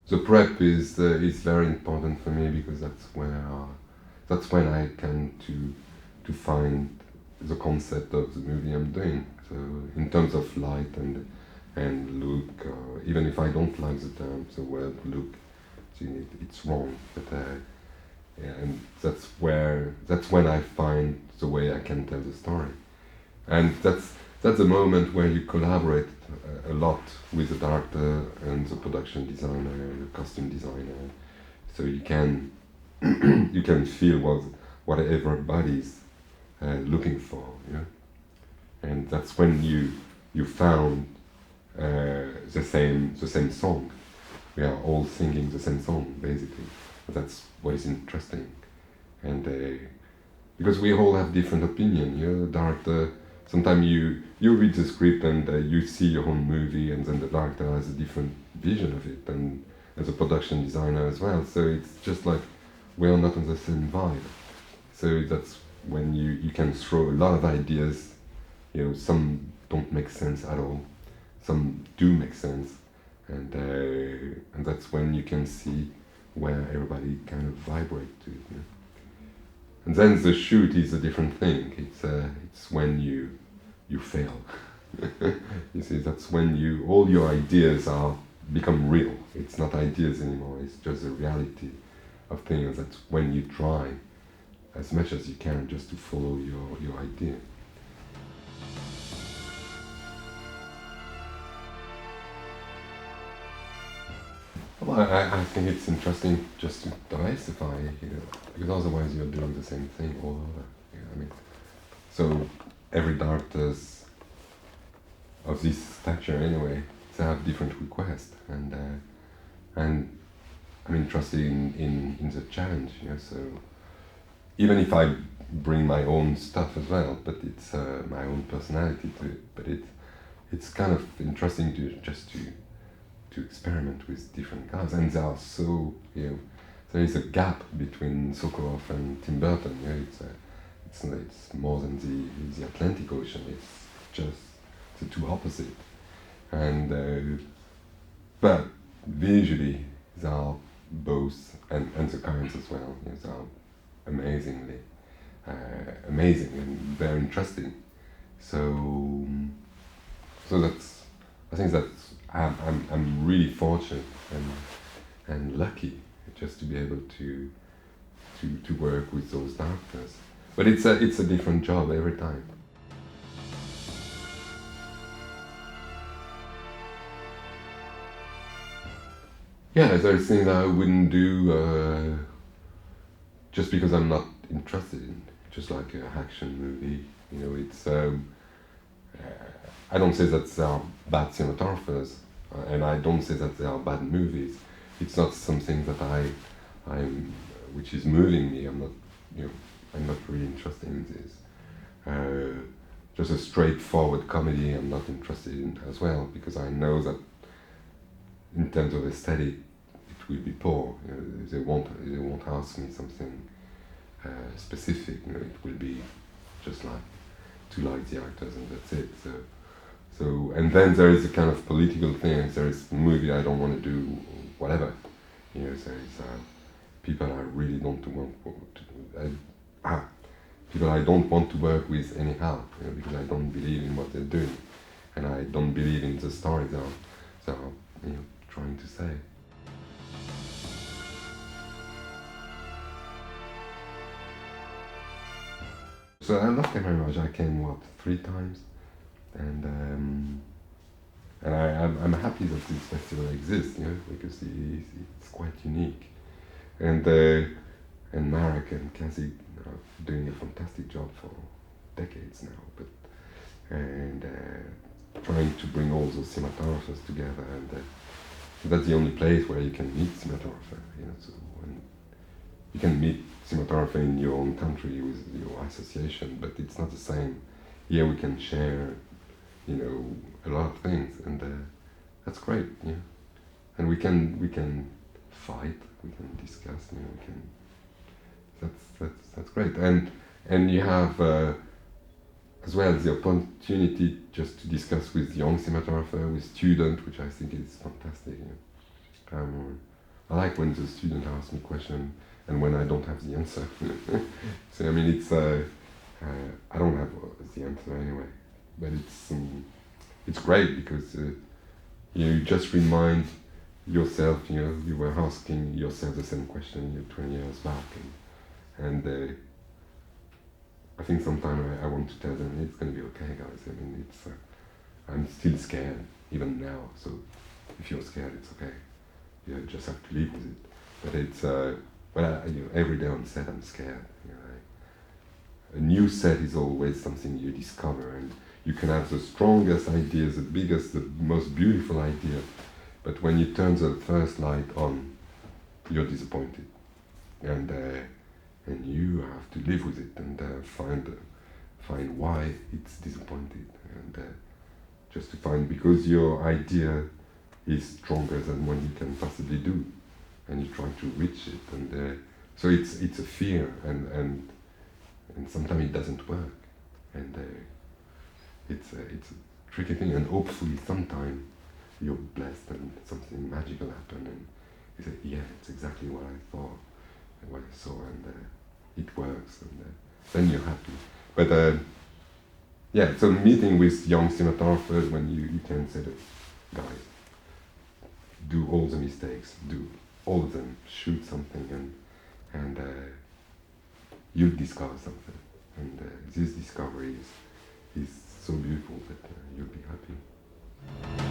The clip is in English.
the prep is very important for me because that's when I can to find the concept of the movie I'm doing. So in terms of light and look, even if I don't like the term, the word look, it's wrong. But yeah, and that's when I find the way I can tell the story, and that's the moment where you collaborate a lot with the director and the production designer, the costume designer, so you can you can feel what everybody's looking for, you know, and that's when you found the same song. We are all singing the same song basically. That's what is interesting, and because we all have different opinion. You know, the director. Sometimes you read the script and you see your own movie, and then the director has a different vision of it, and as a production designer as well. So it's just like we are not on the same vibe. So that's when you can throw a lot of ideas. You know, some don't make sense at all, some do make sense, and that's when you can see where everybody kind of vibrate to. You know? And then the shoot is a different thing. It's when you fail. You see, that's when all your ideas become real. It's not ideas anymore. It's just the reality of things. That's when you try as much as you can just to follow your idea. Well, I think it's interesting just to diversify, you know, because otherwise you're doing the same thing all over. You know, I mean, so every directors of this stature anyway, they have different requests, and I'm interested in the challenge. You know, so even if I bring my own stuff as well, but it's my own personality to it. But it's kind of interesting to experiment with different guys, and they are so, you know, there is a gap between Sokolov and Tim Burton. You know, it's more than the Atlantic Ocean. It's just the two opposite, and but visually they are both, and the currents as well. You know, they are amazingly amazing and very interesting. So that's, I think that I'm really fortunate and lucky just to be able to work with those directors. But it's a different job every time. Yeah, there's things I wouldn't do just because I'm not interested in. Just like an action movie, you know, it's. I don't say that they are bad cinematographers, and I don't say that they are bad movies. It's not something that which is moving me. I'm not, you know, I'm not really interested in this. Just a straightforward comedy, I'm not interested in as well, because I know that in terms of aesthetic, it will be poor. You know, they won't ask me something specific. You know, it will be just like to like the actors and that's it. So and then there is a kind of political thing. There is a movie I don't want to do, whatever. You know, there is people I really don't want to. People I don't want to work with anyhow, you know, because I don't believe in what they're doing, and I don't believe in the story they're you know, trying to say. So I love Camerimage. I came 3 times, and I'm happy that this festival exists, you know, because it's quite unique, and Marek and Kasia are doing a fantastic job for decades now, and trying to bring all those cinematographers together, and that's the only place where you can meet cinematographer, you know. So when you can meet cinematographer in your own country with your association, but it's not the same. Here we can share, you know, a lot of things, and that's great, you know. And we can fight, we can discuss, you know, we can. That's great, and you have as well the opportunity just to discuss with young cinematographer, with students, which I think is fantastic. You know. I like when the student asks me question and when I don't have the answer. So I mean, I don't have the answer anyway, but it's great because you just remind yourself, you were asking yourself the same question 20 years back, and I think sometimes I want to tell them it's going to be okay, guys. I mean, I'm still scared even now, so if you're scared, it's okay. You just have to live with it. But it's every day on set I'm scared. A new set is always something you discover, and you can have the strongest ideas, the biggest, the most beautiful idea, but when you turn the first light on, you're disappointed, and you have to live with it and find why it's disappointed, and just to find, because your idea is stronger than what you can possibly do, and you try to reach it, and so it's a fear, and sometimes it doesn't work, and it's a tricky thing, and hopefully sometime you're blessed and something magical happen, and you say, yeah, it's exactly what I thought, and what I saw, and it works, and then you're happy. But yeah, so meeting with young cinematographers when you can say that, guys, do all the mistakes, do all of them, shoot something, and you'll discover something, and this discovery is so beautiful that you'll be happy.